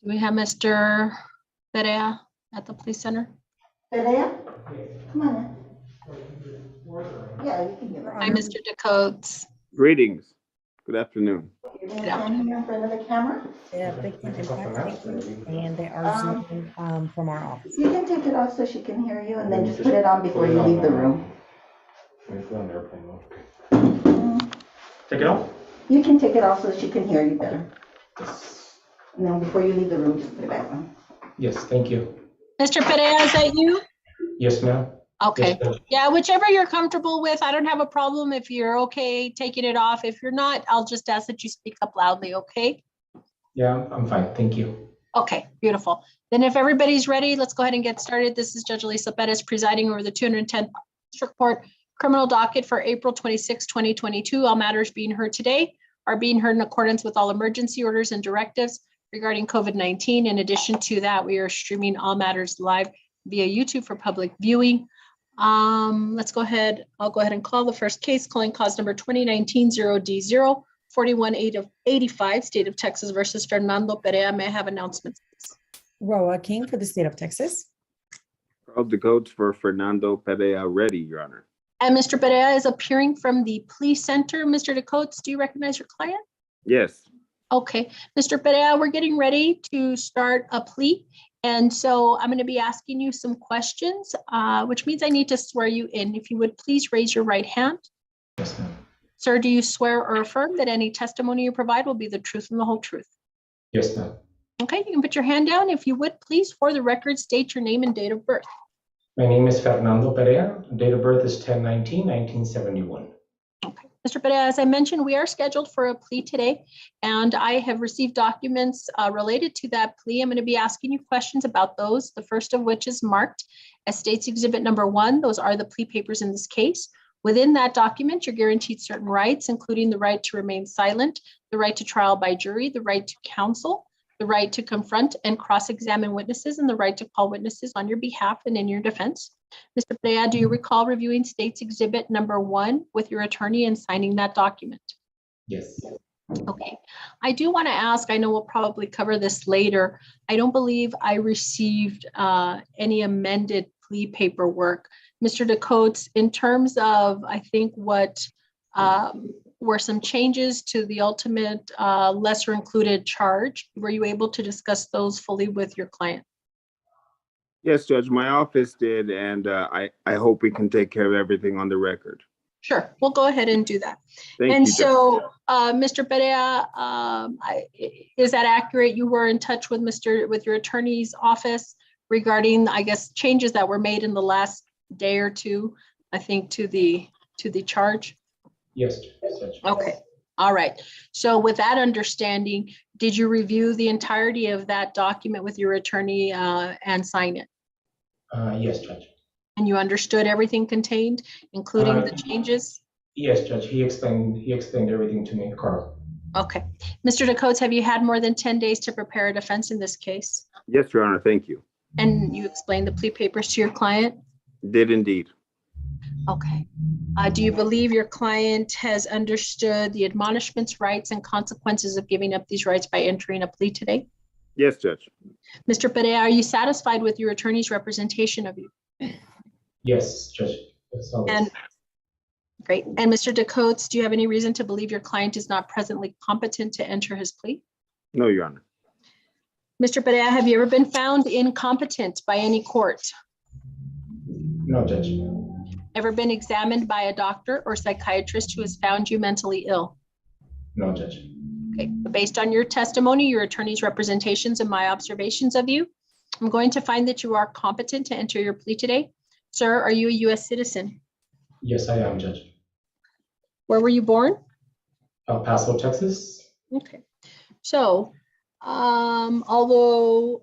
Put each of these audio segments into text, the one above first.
Do we have Mr. Perea at the police center? Perea? Come on in. Yeah, you can get Hi, right. Mr. Dakotes. Greetings. Good afternoon. You're gonna stand here in front of the camera? They're picking and packing, and they are zooming from our office. You can take it off so she can hear you, and then just put it on before you leave the room. Take it off? You can take it off so she can hear you better. And then before you leave the room, just put it back on. Yes, thank you. Mr. Perea, is that you? Yes, ma'am. Okay. Yes, Yeah, whichever you're comfortable with. I don't have a problem if you're okay taking it off. If you're not, I'll just ask that you speak up loudly, okay? yeah, I'm fine. Thank you. Okay, beautiful. Then if everybody's ready, let's go ahead and get started. This is Judge Alyssa Perez presiding over the 210th District Court criminal docket for April 26, 2022. All matters being heard today are being heard in accordance with all emergency orders and directives regarding COVID-19. In addition to that, we are streaming all matters live via YouTube for public viewing. Let's go ahead. I'll go ahead and call the first case, calling cause number 2019-0D0, 41885, State of Texas versus Fernando Perea. May I have announcements? Roa King for the state of Texas. Carl Dakotes for Fernando Perea ready, Your Honor. And Mr. Perea is appearing from the Plea Center. Mr. Dakotes, do you recognize your client? Yes. Okay, Mr. Perea, we're getting ready to start a plea. And so I'm going to be asking you some questions, which means I need to swear you in. If you would please raise your right hand. Yes, ma'am. Sir, do you swear or affirm that any testimony you provide will be the truth and the whole truth? Yes, ma'am. Okay, you can put your hand down. If you would please, for the record, state your name and date of birth. My name is Fernando Perea. Date of birth is 10/19/1971. Okay, Mr. Perez, as I mentioned, we are scheduled for a plea today, and I have received documents related to that plea. I'm going to be asking you questions about those, the first of which is marked as State's Exhibit number 1. Those are the plea papers in this case. Within that document, you're guaranteed certain rights, including the right to remain silent, the right to trial by jury, the right to counsel, the right to confront and cross-examine witnesses, and the right to call witnesses on your behalf and in your defense. Mr. Plea, do you recall reviewing State's Exhibit number 1 with your attorney and signing that document? Yes. Okay, I do want to ask, I know we'll probably cover this later. I don't believe I received any amended plea paperwork. Mr. Dakotes, in terms of, I think what were some changes to the ultimate lesser included charge, were you able to discuss those fully with your client? Yes, Judge, my office did, and I hope we can take care of everything on the record. Sure, we'll go ahead and do that. Thank And you, Judge. so, Mr. Perea, is that accurate? You were in touch with your attorney's office regarding, I guess, changes that were made in the last day or two, I think, to the charge? Yes, Judge. Okay, all right. So with that understanding, did you review the entirety of that document with your attorney and sign it? Yes, Judge. And you understood everything contained, including the changes? Yes, Judge. He explained everything to me, Carl. Okay. Mr. Dakotes, have you had more than 10 days to prepare a defense in this case? Yes, Your Honor, thank you. And you explained the plea papers to your client? Did indeed. Okay. Do you believe your client has understood the admonishments, rights, and consequences of giving up these rights by entering a plea today? Yes, Judge. Mr. Perea, are you satisfied with your attorney's representation of you? Yes, Judge. Yes, always. And great. And Mr. Dakotes, do you have any reason to believe your client is not presently competent to enter his plea? No, Your Honor. Mr. Perea, have you ever been found incompetent by any court? No, Judge. Ever been examined by a doctor or psychiatrist who has found you mentally ill? No, Judge. Okay, based on your testimony, your attorney's representations, and my observations of you, I'm going to find that you are competent to enter your plea today. Sir, are you a U.S. citizen? Yes, I am, Judge. Where were you born? El Paso, Texas. Okay, so although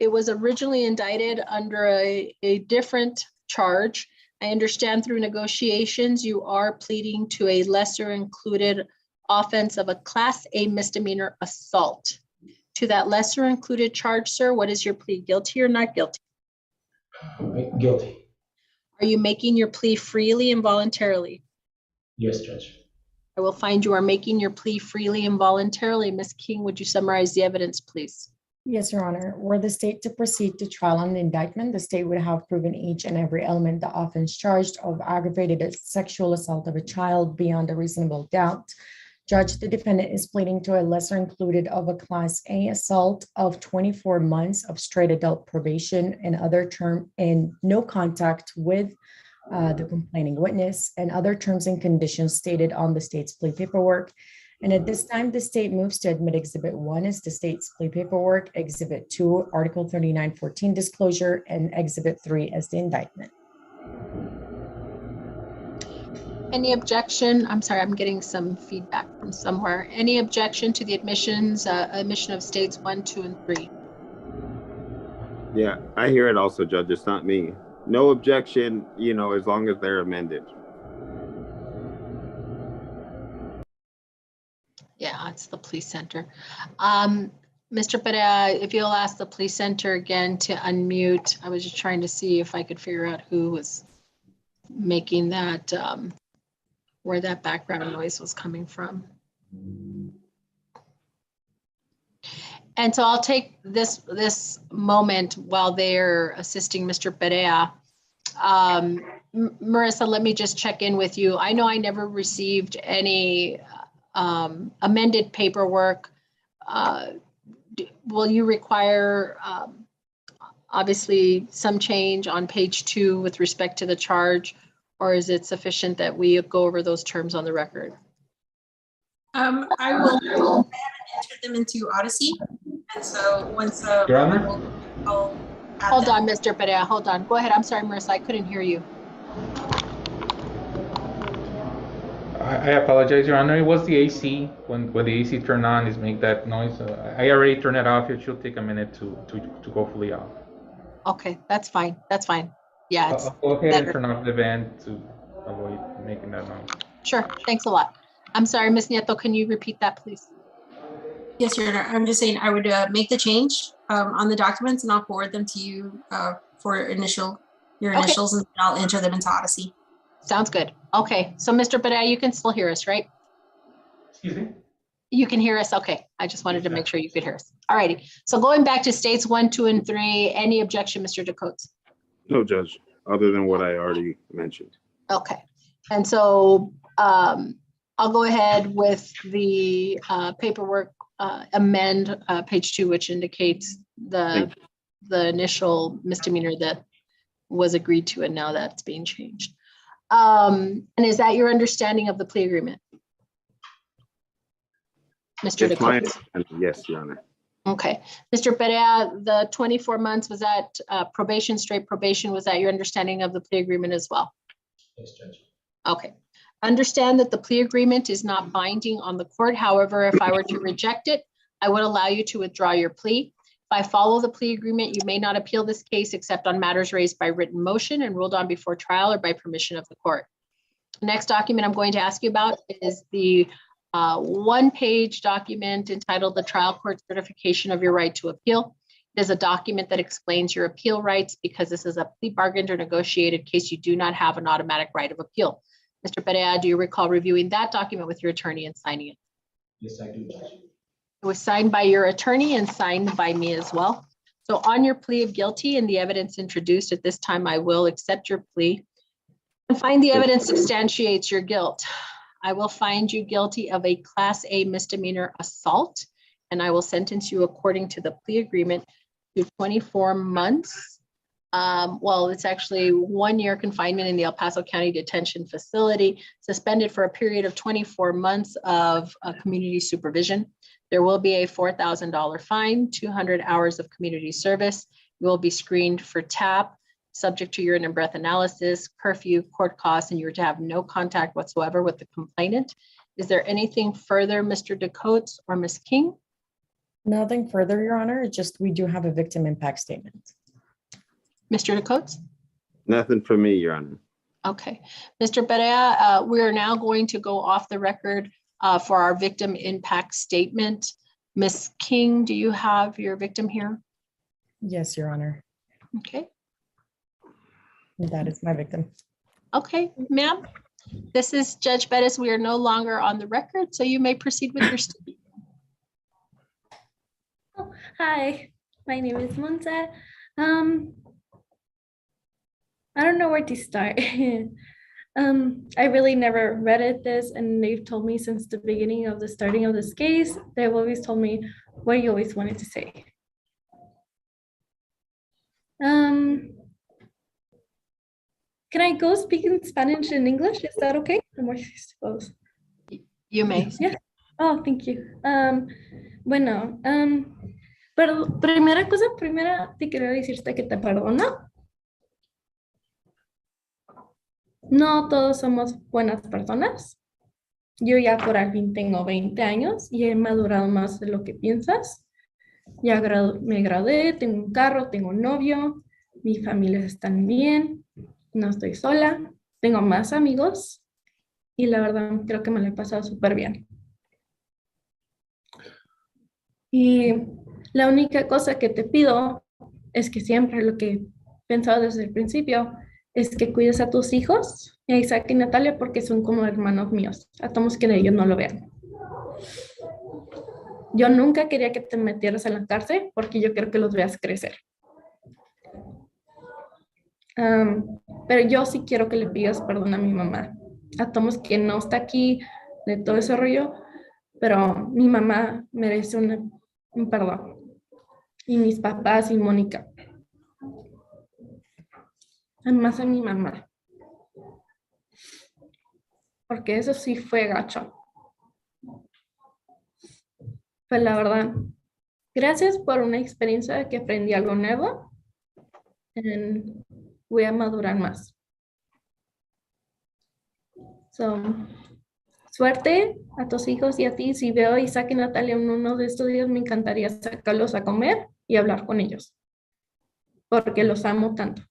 it was originally indicted under a different charge, I understand through negotiations you are pleading to a lesser included offense of a Class A misdemeanor assault. To that lesser included charge, sir, what is your plea? Guilty or not guilty? Guilty. Are you making your plea freely and voluntarily? Yes, Judge. I will find you are making your plea freely and voluntarily. Ms. King, would you summarize the evidence, please? Yes, Your Honor. Were the state to proceed to trial on the indictment, the state would have proven each and every element the offense charged of aggravated sexual assault of a child beyond a reasonable doubt. Judge, the defendant is pleading to a lesser included of a Class A assault of 24 months of straight adult probation and other term and no contact with the complaining witness and other terms and conditions stated on the state's plea paperwork. And at this time, the state moves to admit Exhibit 1 as the state's plea paperwork, Exhibit 2, Article 3914 disclosure, and Exhibit 3 as the indictment. Any objection? I'm sorry, I'm getting some feedback from somewhere. Any objection to the admission of states 1, 2, and 3? Yeah, I hear it also, Judge. It's not me. No objection, as long as they're amended. Yeah, it's the police center. Mr. Perea, if you'll ask the police center again to unmute. I was just trying to see if I could figure out who was making that, where that background noise was coming from. And so I'll take this moment while they're assisting Mr. Perea. Marissa, let me just check in with you. I know I never received any amended paperwork. Will you require obviously some change on page 2 with respect to the charge, or is it sufficient that we go over those terms on the record? I haven't entered them into Odyssey, and so once Your Honor? I'll add Hold them. on, Mr. Perea, hold on. Go ahead. I'm sorry, Marissa, I couldn't hear you. I apologize, Your Honor. It was the AC. When the AC turned on, is make that noise. I already turned it off. It should take a minute to go fully off. Okay, that's fine. That's fine. Yeah, it's I'll go ahead better. and turn off the vent to avoid making that noise. Sure. Thanks a lot. I'm sorry, Ms. Nieto, can you repeat that, please? Yes, Your Honor. I'm just saying I would make the change on the documents, and I'll forward them to you for your Okay. initials, and I'll enter them into Odyssey. Sounds good. Okay, so Mr. Perea, you can still hear us, right? Excuse me? You can hear us? Okay, I just wanted to make sure you could hear us. All righty. So going back to states 1, 2, and 3, any objection, Mr. Dakotes? No, Judge, other than what I already mentioned. Okay, and so I'll go ahead with the paperwork amend page 2, which indicates the initial misdemeanor that was agreed to, and now that's being changed. And is that your understanding of the plea agreement? Mr. It's my Dakotes? understanding. Yes, Your Honor. Okay, Mr. Perea, the 24 months, was that probation, straight probation? Was that your understanding of the plea agreement as well? Yes, Judge. Okay. Understand that the plea agreement is not binding on the court. However, if I were to reject it, I would allow you to withdraw your plea. If I follow the plea agreement, you may not appeal this case except on matters raised by written motion and ruled on before trial or by permission of the court. The next document I'm going to ask you about is the one-page document entitled the Trial Court Certification of Your Right to Appeal. It is a document that explains your appeal rights because this is a plea bargained or negotiated case. You do not have an automatic right of appeal. Mr. Perea, do you recall reviewing that document with your attorney and signing it? Yes, I do, Judge. It was signed by your attorney and signed by me as well. So on your plea of guilty and the evidence introduced at this time, I will accept your plea and find the evidence substantiates your guilt. I will find you guilty of a Class A misdemeanor assault, and I will sentence you according to the plea agreement to 24 months. Well, it's actually 1 year confinement in the El Paso County Detention Facility, suspended for a period of 24 months of community supervision. There will be a $4,000 fine, 200 hours of community service. You will be screened for TAP, subject to urine and breath analysis, curfew, court costs, and you are to have no contact whatsoever with the complainant. Is there anything further, Mr. Dakotes or Ms. King? Nothing further, Your Honor. Just we do have a victim impact statement. Mr. Dakotes? Nothing for me, Your Honor. Okay. Mr. Perea, we are now going to go off the record for our victim impact statement. Ms. King, do you have your victim here? Yes, Your Honor. Okay. That is my victim. Okay, ma'am. This is Judge Bettis. We are no longer on the record, so you may proceed with your statement. Hi, My name is Monza. I don't know where to start. I really never read it this, and they've told me since the beginning of the starting of this case, they've always told me what you always wanted to say. Can I go speak in Spanish and English? Is that okay? Am I supposed? You may. Yeah. Oh, thank you. Bueno, pero primera cosa, primera te quiero decirte que te perdono. No todos somos buenas personas. Yo ya por al fin tengo 20 años y he madurado más de lo que piensas. Ya me gradué, tengo un carro, tengo un novio, mis familias están bien, no estoy sola, tengo más amigos y la verdad creo que me lo he pasado súper bien. Y la única cosa que te pido es que siempre lo que he pensado desde el principio es que cuides a tus hijos, a Isaac y Natalia, porque son como hermanos míos. Atamos que ellos no lo vean. Yo nunca quería que te metieras en la cárcel porque yo quiero que los veas crecer. Pero yo sí quiero que le pidas perdón a mi mamá. Atamos que no está aquí de todo ese rollo, pero mi mamá merece un perdón. Y mis papás y Mónica. Además a mi mamá. Porque eso sí fue gacho. Pues la verdad, gracias por una experiencia que aprendí algo nuevo. Y voy a madurar más. So, suerte a tus hijos y a ti. Si veo a Isaac y Natalia en uno de estos días, me encantaría sacarlos a comer y hablar con ellos. Porque los amo tanto.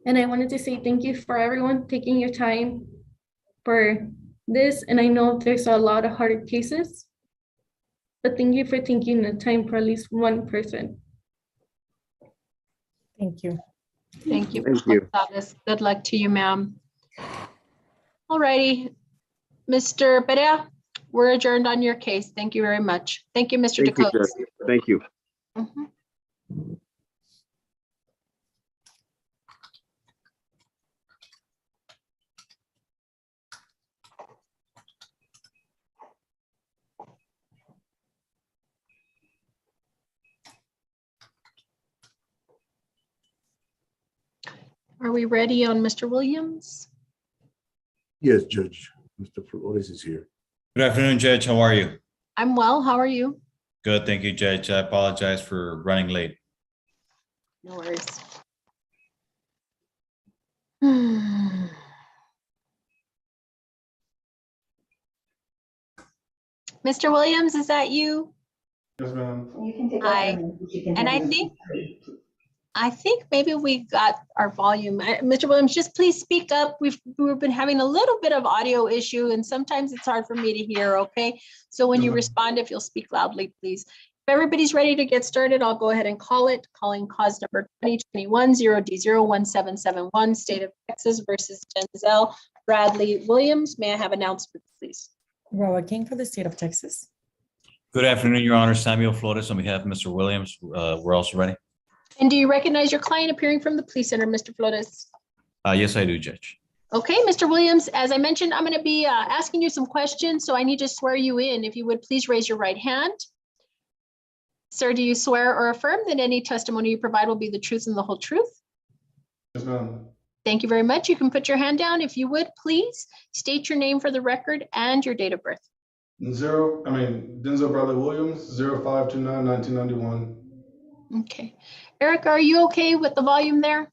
And I wanted to say thank you for everyone taking your time for this. And I know there's a lot of hard cases, but thank you for taking the time for at least one person. Thank you. Thank you. Thank you. Good luck to you, ma'am. All righty. Mr. Perea, we're adjourned on your case. Thank you very much. Thank you, Mr. Thank you, Dakota. Judge. Thank you. Mhm. Are we ready on Mr. Williams? Yes, Judge. Mr. Flores is here. Good afternoon, Judge. How are you? I'm well. How are you? Good, thank you, Judge. I apologize for running late. No worries. Mr. Williams, is that you? Yes, ma'am. You can take Hi. off and you can And have I this. think maybe we got our volume. Mr. Williams, just please speak up. We've been having a little bit of audio issue and sometimes it's hard for me to hear, okay? So when you respond, if you'll speak loudly, please. If everybody's ready to get started, I'll go ahead and call it. Calling cause number 2021-0D01771, State of Texas versus Denzel Bradley Williams. May I have announcements, please? Roa King for the state of Texas. Good afternoon, Your Honor. Samuel Flores on behalf of Mr. Williams. We're also ready. And do you recognize your client appearing from the police center, Mr. Flores? Yes, I do, Judge. Okay, Mr. Williams, as I mentioned, I'm going to be asking you some questions, so I need to swear you in. If you would please raise your right hand. Sir, do you swear or affirm that any testimony you provide will be the truth and the whole truth? Yes, ma'am. Thank you very much. You can put your hand down. If you would, please state your name for the record and your date of birth. Denzel Bradley Williams, 05/29/1991. Okay. Erica, are you okay with the volume there?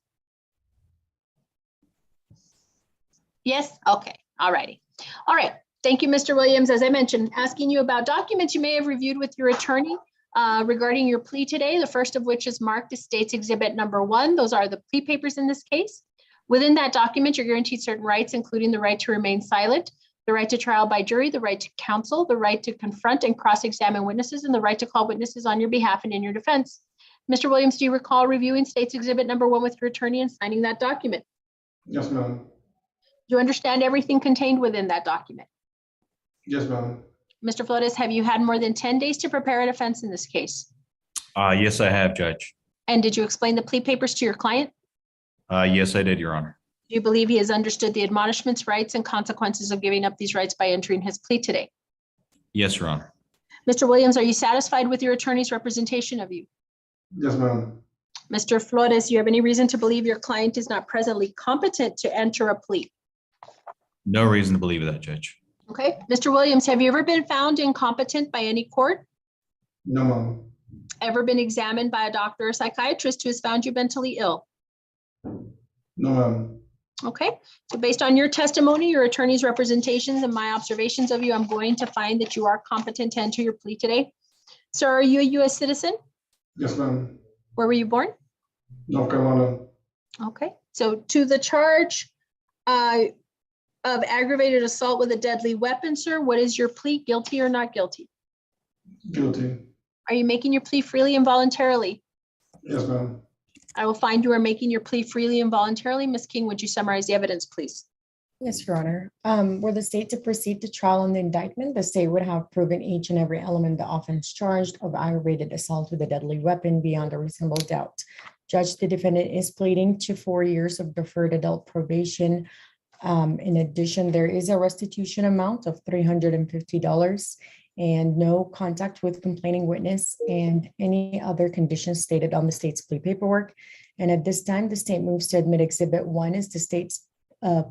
Yes? Okay. All righty. All right. Thank you, Mr. Williams. As I mentioned, asking you about documents you may have reviewed with your attorney regarding your plea today, the first of which is marked as State's Exhibit number 1. Those are the plea papers in this case. Within that document, you're guaranteed certain rights, including the right to remain silent, the right to trial by jury, the right to counsel, the right to confront and cross-examine witnesses, and the right to call witnesses on your behalf and in your defense. Mr. Williams, do you recall reviewing State's Exhibit number 1 with your attorney and signing that document? Yes, ma'am. Do you understand everything contained within that document? Yes, ma'am. Mr. Flores, have you had more than 10 days to prepare a defense in this case? Yes, I have, Judge. And did you explain the plea papers to your client? Yes, I did, Your Honor. Do you believe he has understood the admonishments, rights, and consequences of giving up these rights by entering his plea today? Yes, Your Honor. Mr. Williams, are you satisfied with your attorney's representation of you? Yes, ma'am. Mr. Flores, do you have any reason to believe your client is not presently competent to enter a plea? No reason to believe that, Judge. Okay. Mr. Williams, have you ever been found incompetent by any court? No, ma'am. Ever been examined by a doctor or psychiatrist who has found you mentally ill? No, ma'am. Okay. So based on your testimony, your attorney's representations, and my observations of you, I'm going to find that you are competent to enter your plea today. Sir, are you a U.S. citizen? Yes, ma'am. Where were you born? North Carolina. Okay. So to the charge of aggravated assault with a deadly weapon, sir, what is your plea? Guilty or not guilty? Guilty. Are you making your plea freely and voluntarily? Yes, ma'am. I will find you are making your plea freely and voluntarily. Ms. King, would you summarize the evidence, please? Yes, Your Honor. Were the state to proceed to trial on the indictment, the state would have proven each and every element of the offense charged of aggravated assault with a deadly weapon beyond a reasonable doubt. Judge, the defendant is pleading to 4 years of deferred adult probation. In addition, there is a restitution amount of $350 and no contact with complaining witness and any other conditions stated on the state's plea paperwork. And at this time, the state moves to admit Exhibit 1 is the state's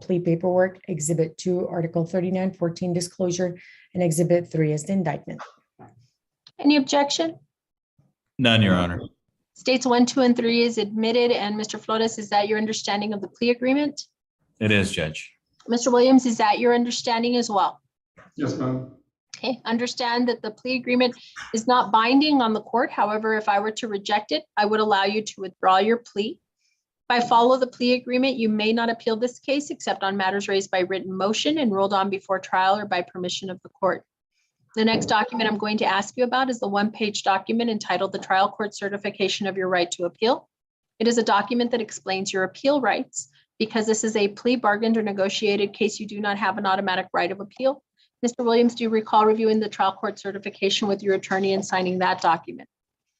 plea paperwork, Exhibit 2, Article 3914 disclosure, and Exhibit 3 is the indictment. Any objection? None, Your Honor. States 1, 2, and 3 is admitted. And Mr. Flores, is that your understanding of the plea agreement? It is, Judge. Mr. Williams, is that your understanding as well? Yes, ma'am. Okay, understand that the plea agreement is not binding on the court. However, if I were to reject it, I would allow you to withdraw your plea. If I follow the plea agreement, you may not appeal this case except on matters raised by written motion and ruled on before trial or by permission of the court. The next document I'm going to ask you about is the one-page document entitled The Trial Court Certification of Your Right to Appeal. It is a document that explains your appeal rights. Because this is a plea bargained or negotiated case, you do not have an automatic right of appeal. Mr. Williams, do you recall reviewing the trial court certification with your attorney and signing that document?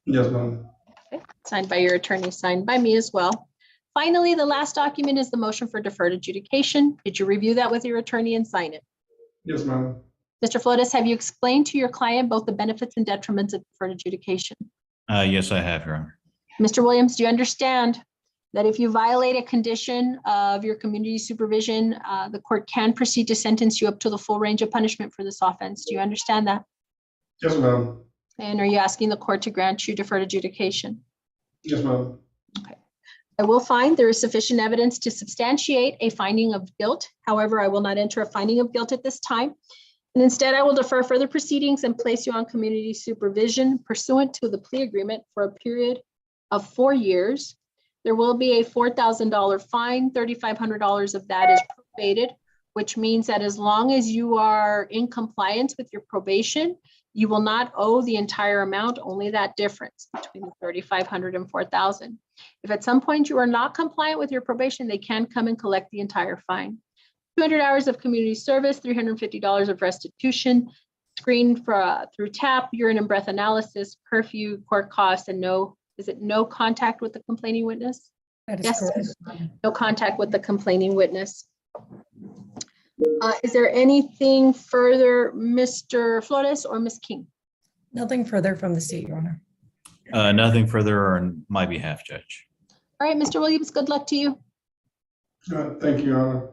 Yes, ma'am. Okay. Signed by your attorney, signed by me as well. Finally, the last document is the motion for deferred adjudication. Did you review that with your attorney and sign it? Yes, ma'am. Mr. Flores, have you explained to your client both the benefits and detriments of deferred adjudication? Yes, I have, Your Honor. Mr. Williams, do you understand that if you violate a condition of your community supervision, the court can proceed to sentence you up to the full range of punishment for this offense? Do you understand that? Yes, ma'am. And are you asking the court to grant you deferred adjudication? Yes, ma'am. Okay. I will find there is sufficient evidence to substantiate a finding of guilt. However, I will not enter a finding of guilt at this time. And instead, I will defer further proceedings and place you on community supervision pursuant to the plea agreement for a period of 4 years. There will be a $4,000 fine. $3,500 of that is probated, which means that as long as you are in compliance with your probation, you will not owe the entire amount, only that difference between the $3,500 and $4,000. If at some point you are not compliant with your probation, they can come and collect the entire fine. 200 hours of community service, $350 of restitution, screened through TAP, urine and breath analysis, curfew, court costs, and no contact with the complaining witness? That is Yes, correct. no contact with the complaining witness. Is there anything further, Mr. Flores or Ms. King? Nothing further from the state, Your Honor. Nothing further on my behalf, Judge. All right, Mr. Williams, good luck to you. Thank you, Your Honor.